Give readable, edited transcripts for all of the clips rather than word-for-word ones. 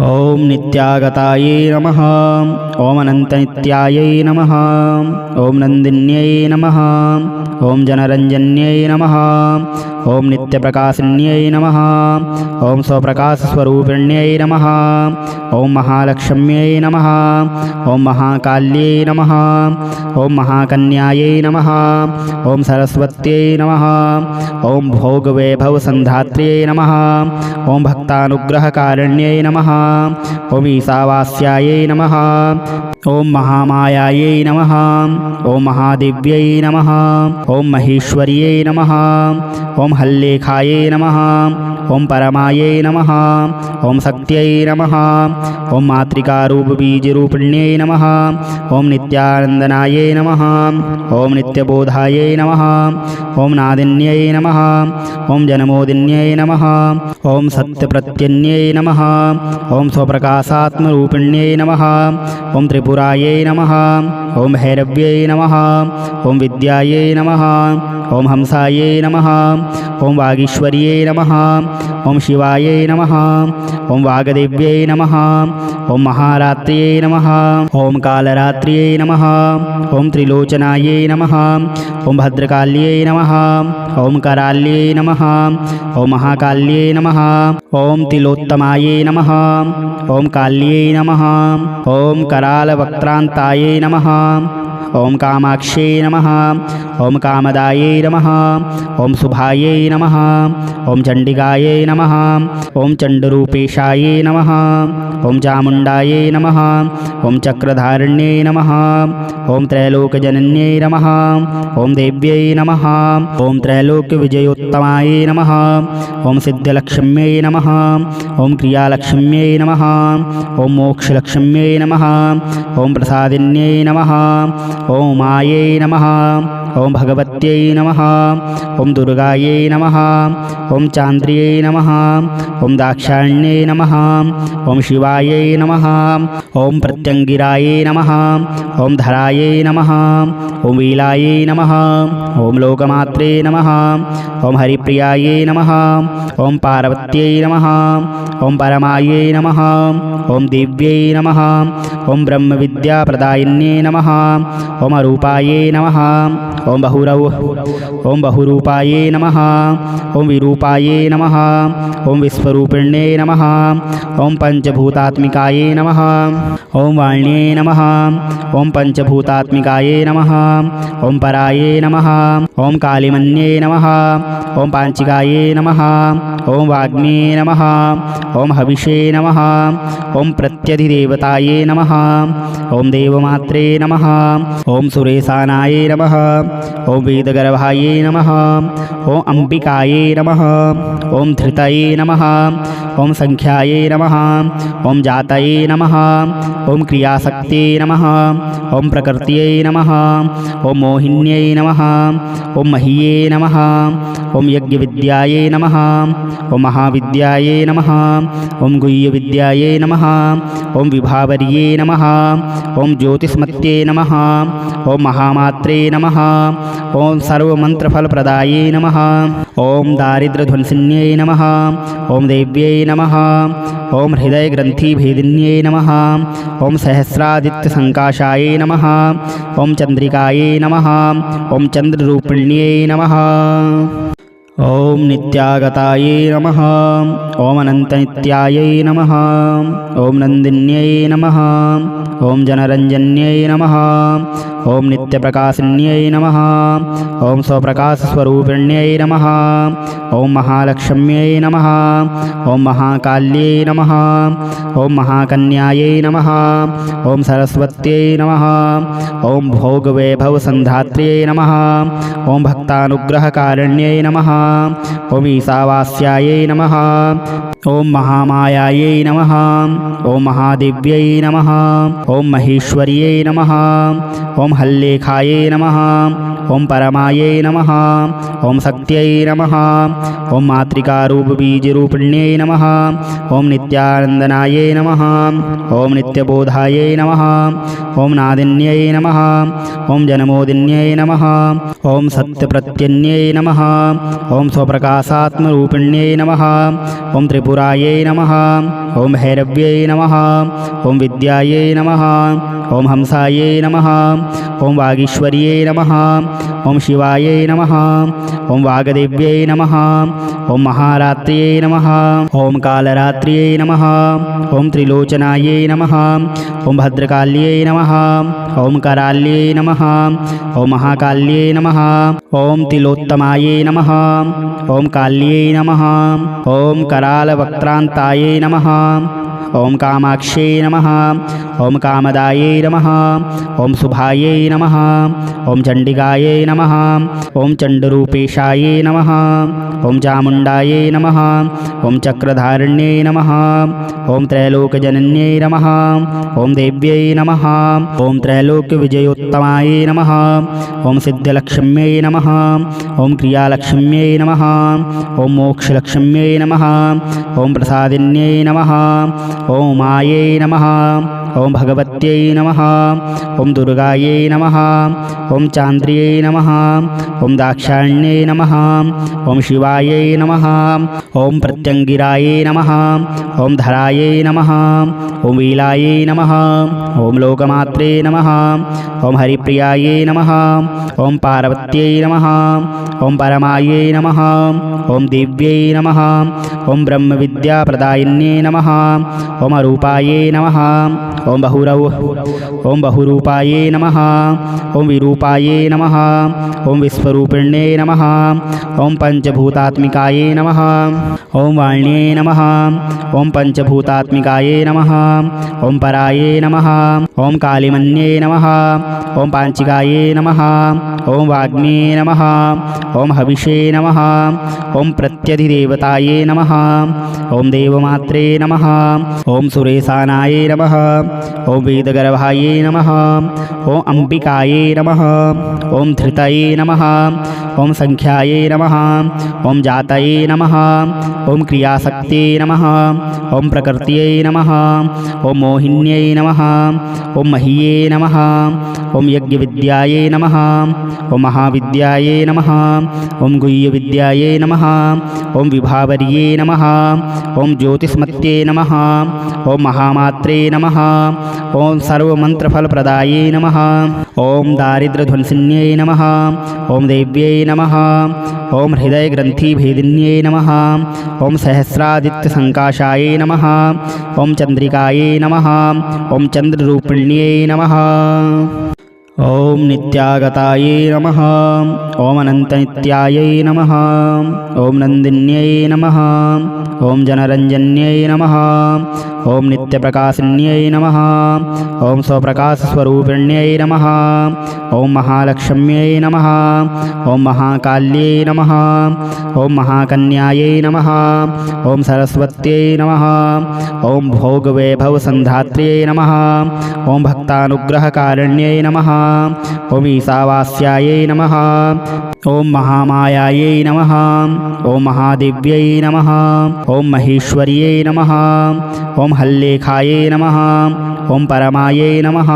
ओम नित्यागतायै नमः। ओम अनन्तनित्यायै नमः। ओम नन्दिन्यै नमः। ओम जनरञ्जन्यै नमः। ओम नित्यप्रकाशिन्यै नमः। ओम स्वप्रकाशस्वरूपिण्यै नमः। ओम महालक्ष्म्यै नमः। ओम महाकाल्यै नमः। ओम महाकन्यायै नमः। ओम सरस्वत्यै नमः। ओम भोगवैभवसन्धात्र्यै नमः। ओम भक्तानुग्रहकारिण्यै नमः। ओम ईशावास्यायै नमः। ओम महामायायै नमः। ओम महादेव्यै नमः। ओम महेश्वर्यै नमः। ओम हल्लेखायै नमः। ओम परमायै नमः। ओम शक्त्यै नमः। ओम मातृकारूपबीजरूपिण्यै नमः। ओम नित्यानन्दनायै नमः। ओम नित्यबोधायै नमः। ओम नादिन्यै नमः। ओम जनमोदिन्यै नमः। ओम सत्यप्रत्यन्यै नमः। ओम स्वप्रकाशात्मरूपिण्यै नमः। ओम त्रिपुरायै नमः। ओम भैरव्यै नमः। ओम विद्यायै नमः। ओम हंसायै नमः। ओम वागीश्वर्यै नमः। ओम शिवायै नमः। ओम वागदेव्यै नमः। ओम महारात्र्यै नमः। ओम कालरात्र्यै नमः। ओम त्रिलोचनायै नमः। ओम भद्रकाल्यै नमः। ओम कराल्यै नमः। ओम महाकाल्यै नमः। ओम तिलोत्तमायै नमः। ओम काल्यै नमः। ओम करालवक्त्रान्तायै नमः। ओम कामाक्ष्यै नमः। ओम कामदायै नमः। ओम शुभायै नमः। ओम चण्डिकायै नमः। ओम चण्डरूपेशायै नमः। ओम चामुण्डायै नमः। ओम चक्रधारिण्यै नमः। ओम त्रैलोक्यजनन्यै नमः। ओम देव्यै नमः। ओम त्रैलोक्यविजयोत्तमायै नमः। ओम सिद्धलक्ष्म्यै नमः। ओम क्रियालक्ष्म्यै नमः। ओम मोक्षलक्ष्म्यै नमः। ओम प्रसादिन्यै नमः। ओम मायै नमः। ओम भगवत्यै नमः। ओम दुर्गायै नमः। ओम चान्द्र्यै नमः। ओम दाक्षायण्यै नमः। ओम शिवायै नमः। ओम प्रत्यङ्गिरायै नमः। ओम धरायै नमः। ओम वीलायै नमः। ओम लोकमात्रे नमः। ओम हरिप्रियायै नमः। ओम पार्वत्यै नमः। ओम परमायै नमः। ओम दिव्यै नमः। ओम ब्रह्मविद्याप्रदायिन्यै नमः। ओम अरूपायै नमः। ओम बहुरूपायै नमः। ओम विरूपायै नमः। ओम विश्वरूपिण्यै नमः। ओम पंचभूतात्मिकायै नमः। ओम वाण्यै नमः। ओम पंचभूतात्मिकायै नमः। ओम परायै नमः। ओम कालिमन्यै नमः। ओम पाञ्चिकायै नमः। ओम वाग्मे नमः। ओम हविषे नमः। ओम प्रत्यधिदेवतायै नमः। ओम देवमात्रे नमः। ओम सुरेशानाय नमः। ओम वेदगर्भायै नमः। ओम अंबिकायै नमः। ओम धृतये नमः। ओम संख्यायै नमः। ओम जातये नमः। ओम क्रियाशक्त्यै नमः। ओम प्रकृत्यै नमः। ओम मोहिन्यै नमः। ओम मह्ये नमः। ओम यज्ञविद्यायै नमः। ओम महाविद्यायै नमः। ओम गुह्यविद्यायै नमः। ओम विभावर्ये नमः। ओम ज्योतिष्मत्ये नमः। ओम महामात्रे नमः। ओम सर्वमन्त्रफलप्रदायै नमः। ओम दारिद्र्यध्वंसिन्यै नमः। ओम देव्यै नमः। ओम हृदयग्रन्थिभेदिन्यै नमः। ओम सहस्रादित्यसङ्काशायै नमः। ओम चन्द्रिकायै नमः। ओम चन्द्ररूपिण्यै नमः। ओम नित्यागतायै नमः। ओम अनन्तनित्यायै नमः। ओम नन्दिन्यै नमः। ओम जनरञ्जन्यै नमः। ओम नित्यप्रकाशिन्यै नमः। ओम स्वप्रकाशस्वरूपिण्यै नमः। ओम महालक्ष्म्यै नमः। ओम महाकाल्यै नमः। ओम महाकन्यायै नमः। ओम सरस्वत्यै नमः। ओम भोगवैभवसन्धात्र्यै नमः। ओम भक्तानुग्रहकारिण्यै नमः। ओम ईशावास्यायै नमः। ओम महामायायै नमः। ओम महादेव्यै नमः। ओम महेश्वर्यै नमः। ओम हल्लेखायै नमः। ओम परमायै नमः। ओम शक्त्यै नमः। ओम मातृकारूपबीजरूपिण्यै नमः। ओम नित्यानन्दनायै नमः। ओम नित्यबोधायै नमः। ओम नादिन्यै नमः। ओम जनमोदिन्यै नमः। ओम सत्यप्रत्यन्यै नमः। ओम स्वप्रकाशात्मरूपिण्यै नमः। ओम त्रिपुरायै नमः। ओम भैरव्यै नमः। ओम विद्यायै नमः। ओम हंसायै नमः। ओम वागीश्वर्यै नमः। ओम शिवायै नमः। ओम वागदेव्यै नमः। ओम महारात्र्यै नमः। ओम कालरात्र्यै नमः। ओम त्रिलोचनायै नमः। ओम भद्रकाल्यै नमः। ओम कराल्यै नमः। ओम महाकाल्यै नमः। ओम तिलोत्तमायै नमः। ओम काल्यै नमः। ओम करालवक्त्रान्तायै नमः। ओम कामाक्ष्यै नमः। ओम कामदायै नमः। ओम शुभायै नमः। ओम चण्डिकायै नमः। ओम चण्डरूपेशायै नमः। ओम चामुण्डायै नमः। ओम चक्रधारिण्यै नमः। ओम त्रैलोक्यजनन्यै नमः। ओम देव्यै नमः। ओम त्रैलोक्यविजयोत्तमायै नमः। ओम सिद्धलक्ष्म्यै नमः। ओम क्रियालक्ष्म्यै नमः। ओम मोक्षलक्ष्म्यै नमः। ओम प्रसादिन्यै नमः। ओम उमायै नमः। ओम भगवत्यै नमः। ओम दुर्गायै नमः। ओम चान्द्र्यै नमः। ओम दाक्षायण्यै नमः। ओम शिवायै नमः। ओम प्रत्यङ्गिरायै नमः। ओम धरायै नमः। ओम वीलायै नमः। ओम लोकमात्रे नमः। ओम हरिप्रियायै नमः। ओम पार्वत्यै नमः। ओम परमायै नमः। ओम दिव्यै नमः। ओम ब्रह्मविद्याप्रदायिन्यै नमः। ओम अरूपायै नमः। ओम बहुरूपायै नमः। ओम विरूपायै नमः। ओम विश्वरूपिण्यै नमः। ओम पंचभूतात्मिकायै नमः। ओम वाण्यै नमः। ओम पंचभूतात्मिकायै नमः। ओम परायै नमः। ओम कालिमन्यै नमः। ओम पाञ्चिकायै नमः। ओम वाग्मे नमः। ओम हविषे नमः। ओम प्रत्यधिदेवतायै नमः। ओम देवमात्रे नमः। ओम सुरेशानाय नमः। ओम वेदगर्भायै नमः। ओम अंबिकायै नमः। ओम धृतये नमः। ओम संख्यायै नमः। ओम जातये नमः। ओम क्रियाशक्त्यै नमः। ओम प्रकृत्यै नमः। ओम मोहिन्यै नमः। ओम मह्ये नमः। ओम यज्ञविद्यायै नमः। ओम महाविद्यायै नमः। ओम गुह्यविद्यायै नमः। ओम विभावर्ये नमः। ओम ज्योतिष्मत्ये नमः। ओम महामात्रे नमः। ओम सर्वमन्त्रफलप्रदायै नमः। ओम दारिद्र्यध्वंसिन्यै नमः। ओम देव्यै नमः। ओम हृदयग्रन्थिभेदिन्यै नमः। ओम सहस्रादित्यसङ्काशायै नमः। ओम चन्द्रिकायै नमः। ओम चन्द्ररूपिण्यै नमः। ओम नित्यागतायै नमः। ओम अनन्तनित्यायै नमः। ओम नन्दिन्यै नमः। ओम जनरञ्जन्यै नमः। ओम नित्यप्रकाशिन्यै नमः। ओम स्वप्रकाशस्वरूपिण्यै नमः। ओम महालक्ष्म्यै नमः। ओम महाकाल्यै नमः। ओम महाकन्यायै नमः। ओम सरस्वत्यै नमः। ओम भोगवैभवसन्धात्र्यै नमः। ओम भक्तानुग्रहकारिण्यै नमः। ओम ईशावास्यायै नमः। ओम महामायायै नमः। ओम महादेव्यै नमः। ओम महेश्वर्यै नमः। ओम हल्लेखायै नमः। ओम परमायै नमः।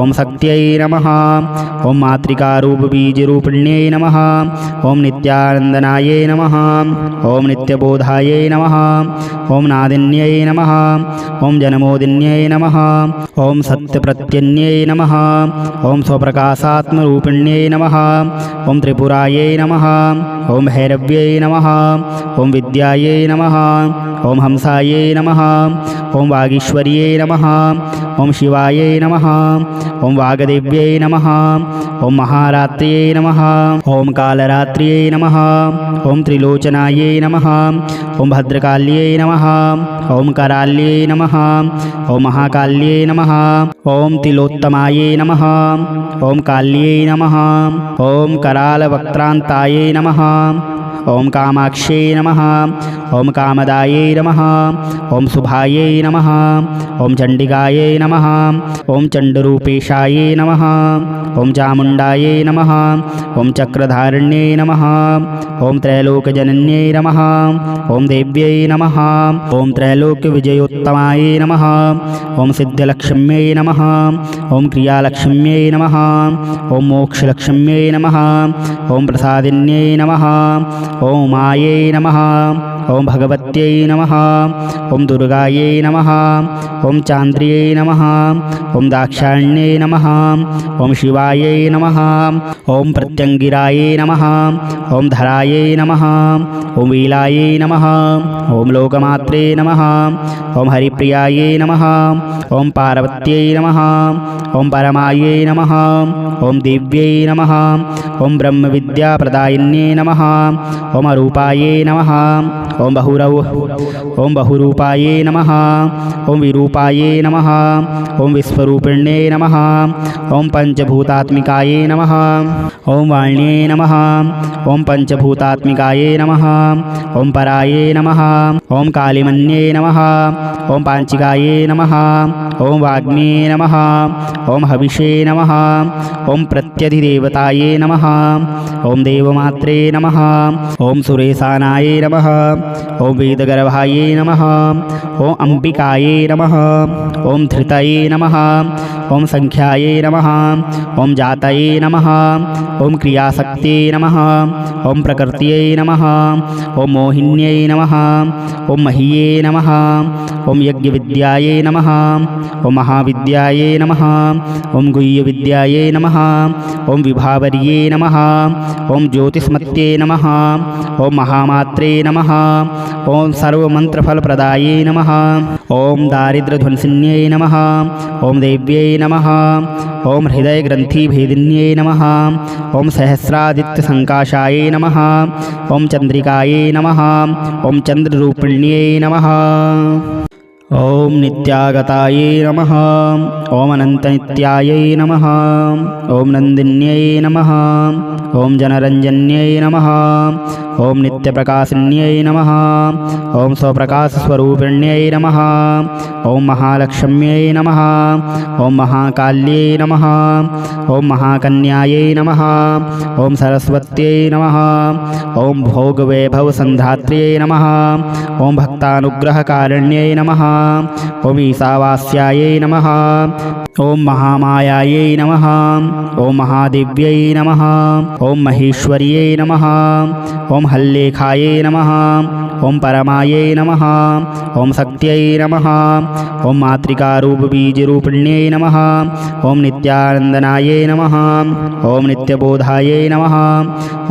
ओम शक्त्यै नमः। ओम मातृकारूपबीजरूपिण्यै नमः। ओम नित्यानन्दनायै नमः। ओम नित्यबोधायै नमः। ओम नादिन्यै नमः। ओम जनमोदिन्यै नमः। ओम सत्यप्रत्यन्यै नमः। ओम स्वप्रकाशात्मरूपिण्यै नमः। ओम त्रिपुरायै नमः। ओम भैरव्यै नमः। ओम विद्यायै नमः। ओम हंसायै नमः। ओम वागीश्वर्यै नमः। ओम शिवायै नमः। ओम वागदेव्यै नमः। ओम महारात्र्यै नमः। ओम कालरात्र्यै नमः। ओम त्रिलोचनायै नमः। ओम भद्रकाल्यै नमः। ओम कराल्यै नमः। ओम महाकाल्यै नमः। ओम तिलोत्तमायै नमः। ओम काल्यै नमः। ओम करालवक्त्रान्तायै नमः। ओम कामाक्ष्यै नमः। ओम कामदायै नमः ओम शुभायै नमः ओम चंडिकायै नमः ओम चंडरूपेशायै नमः ओम चामुंडायै नमः ओम चक्रधारिण्यै नमः ओम त्रैलोक्यजनन्यै नमः ओम देव्यै नमः ओम त्रैलोक्यविजयोत्तमायै नमः ओम सिद्धलक्ष्म्यै नमः ओम क्रियालक्ष्म्यै नमः ओम मोक्षलक्ष्म्यै नमः ओम प्रसादिन्यै नमः ओम मायै नमः ओम भगवत्यै नमः ओम दुर्गायै नमः ओम चांद्र्यै नमः ओम दाक्षायण्यै नमः ओम शिवायै नमः ओम प्रत्यंगिरायै नमः ओम धरायै नमः ओम वीलायै नमः ओम लोकमात्रे नमः ओम हरिप्रियायै नमः ओम पार्वत्यै नमः ओम परमायै नमः ओम दिव्यै नमः ओम ब्रह्मविद्याप्रदायिन्यै नमः ओम अरूपायै नमः ओम बहुरूपायै नमः ओम विरूपायै नमः ओम विश्वरूपिण्यै नमः ओम पंचभूतात्मिकायै नमः ओम वाण्यै नमः ओम पंचभूतात्मिकायै नमः ओम परायै नमः ओम कालिमन्यै नमः ओम पांचिकायै नमः ओम वाग्मे नमः ओम हविषे नमः ओम प्रत्यधिदेवतायै नमः ओम देवमात्रे नमः ओम सुरेशानायै नमः ओम वेदगर्भायै नमः ओम अंबिकायै नमः ओम धृतये नमः ओम संख्यायै नमः ओम जातये नमः ओम क्रियाशक्त्यै नमः ओम प्रकृत्यै नमः ओम मोहिन्यै नमः ओम मह्ये नमः ओम यज्ञविद्यायै नमः ओम महाविद्यायै नमः ओम गुह्यविद्यायै नमः ओम विभावर्ये नमः ओम ज्योतिष्मत्ये नमः ओम महामात्रे नमः ओम सर्वमन्त्रफलप्रदायै नमः ओम दारिद्र्यध्वंसिन्यै नमः ओम देव्यै नमः ओम हृदयग्रन्थिभेदिन्यै नमः ओम सहस्रादित्यसङ्काशायै नमः ओम चन्द्रिकायै नमः ओम चन्द्ररूपिण्यै नमः ओम नित्यागतायै नमः ओम अनन्तनित्यायै नमः ओम नन्दिन्यै नमः ओम जनरञ्जन्यै नमः ओम नित्यप्रकाशिन्यै नमः ओम स्वप्रकाशस्वरूपिण्यै नमः ओम महालक्ष्म्यै नमः ओम महाकाल्यै नमः ओम महाकन्यायै नमः ओम सरस्वत्यै नमः ओम भोगवैभवसन्धात्र्यै नमः ओम भक्तानुग्रहकारिण्यै नमः ओम ईशावास्यायै नमः ओम महामायायै नमः ओम महादेव्यै नमः ओम महेश्वर्यै नमः ओम हल्लेखायै नमः ओम परमायै नमः ओम शक्त्यै नमः ओम मातृकारूपबीजरूपिण्यै नमः ओम नित्यानन्दनायै नमः ओम नित्यबोधायै नमः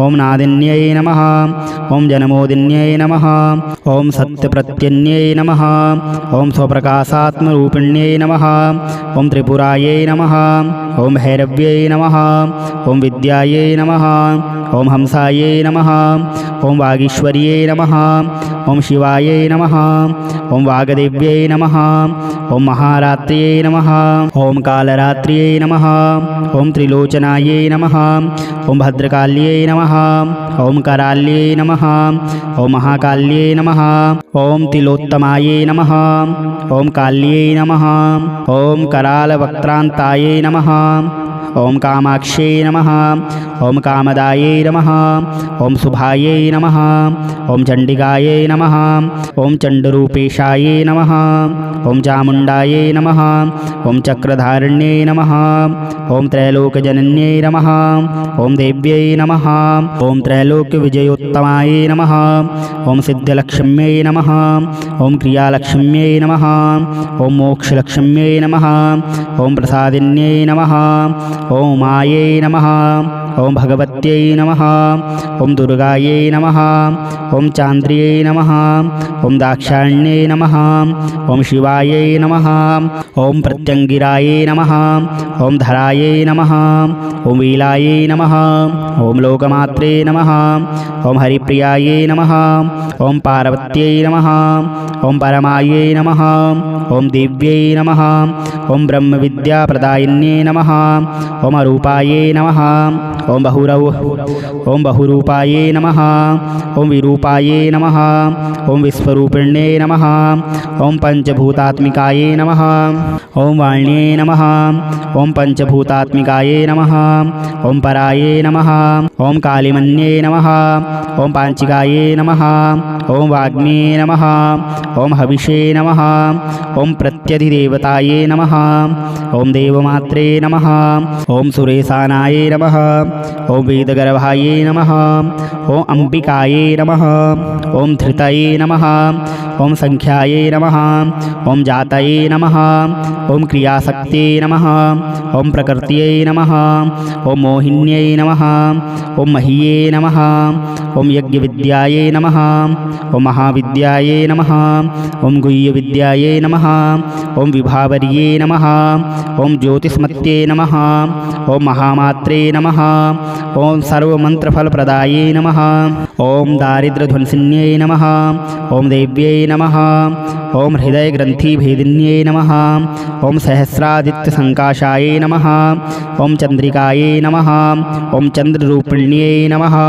ओम नादिन्यै नमः ओम जनमोदिन्यै नमः ओम सत्यप्रत्यन्यै नमः ओम स्वप्रकाशात्मरूपिण्यै नमः ओम त्रिपुरायै नमः ओम भैरव्यै नमः ओम विद्यायै नमः ओम हंसायै नमः ओम वागीश्वर्यै नमः ओम शिवायै नमः ओम वागदेव्यै नमः ओम महारात्र्यै नमः ओम कालरात्र्यै नमः ओम त्रिलोचनायै नमः ओम भद्रकाल्यै नमः ओम कराल्यै नमः ओम महाकाल्यै नमः ओम तिलोत्तमायै नमः ओम काल्यै नमः ओम करालवक्त्रान्तायै नमः ओम कामाक्ष्यै नमः ओम कामदायै नमः ओम शुभायै नमः ओम चंडिकायै नमः ओम चंडरूपेशायै नमः ओम चामुंडायै नमः ओम चक्रधारिण्यै नमः ओम त्रैलोक्यजनन्यै नमः ओम देव्यै नमः ओम त्रैलोक्यविजयोत्तमायै नमः ओम सिद्धलक्ष्म्यै नमः ओम क्रियालक्ष्म्यै नमः ओम मोक्षलक्ष्म्यै नमः ओम प्रसादिन्यै नमः ओम मायै नमः ओम भगवत्यै नमः ओम दुर्गायै नमः ओम चांद्र्यै नमः ओम दाक्षायण्यै नमः ओम शिवायै नमः ओम प्रत्यंगिरायै नमः ओम धरायै नमः ओम वीलायै नमः ओम लोकमात्रे नमः ओम हरिप्रियायै नमः ओम पार्वत्यै नमः ओम परमायै नमः ओम दिव्यै नमः ओम ब्रह्मविद्याप्रदायिन्यै नमः ओम अरूपायै नमः ओम ओम बहुरव ओम बहुरूपाये नमः ओम विरूपाये नमः ओम विश्वरूपिण्ये नमः ओम पंचभूतात्मिकाये नमः ओम वाण्ये नमः ओम पंचभूतात्मिकाये नमः ओम पराये नमः ओम कालिमन्ये नमः ओम पांचिकाये नमः ओम वाग्मे नमः ओम हविषे नमः ओम प्रत्यधिदेवताये नमः ओम देवमात्रे नमः ओम सुरेशानाये नमः ओम वेदगर्भाये नमः ओम अंबिकाये नमः ओम धृतये नमः ओम संख्याये नमः ओम जातये नमः ओम क्रियाशक्त्यै नमः ओम प्रकृत्यै नमः ओम मोहिन्यै नमः ओम मह्ये नमः ओम यज्ञविद्याये नमः ओम महाविद्याये नमः ओम गुह्यविद्याये नमः ओम विभावर्ये नमः ओम ज्योतिष्मत्ये नमः ओम महामात्रे नमः ओम सर्वमन्त्रफलप्रदाये नमः ओम दारिद्र्यध्वंसिन्यै नमः ओम देव्यै नमः ओम हृदयग्रन्थिभेदिन्यै नमः ओम सहस्रादित्यसङ्काशायै नमः ओम चन्द्रिकायै नमः ओम चन्द्ररूपिण्यै नमः।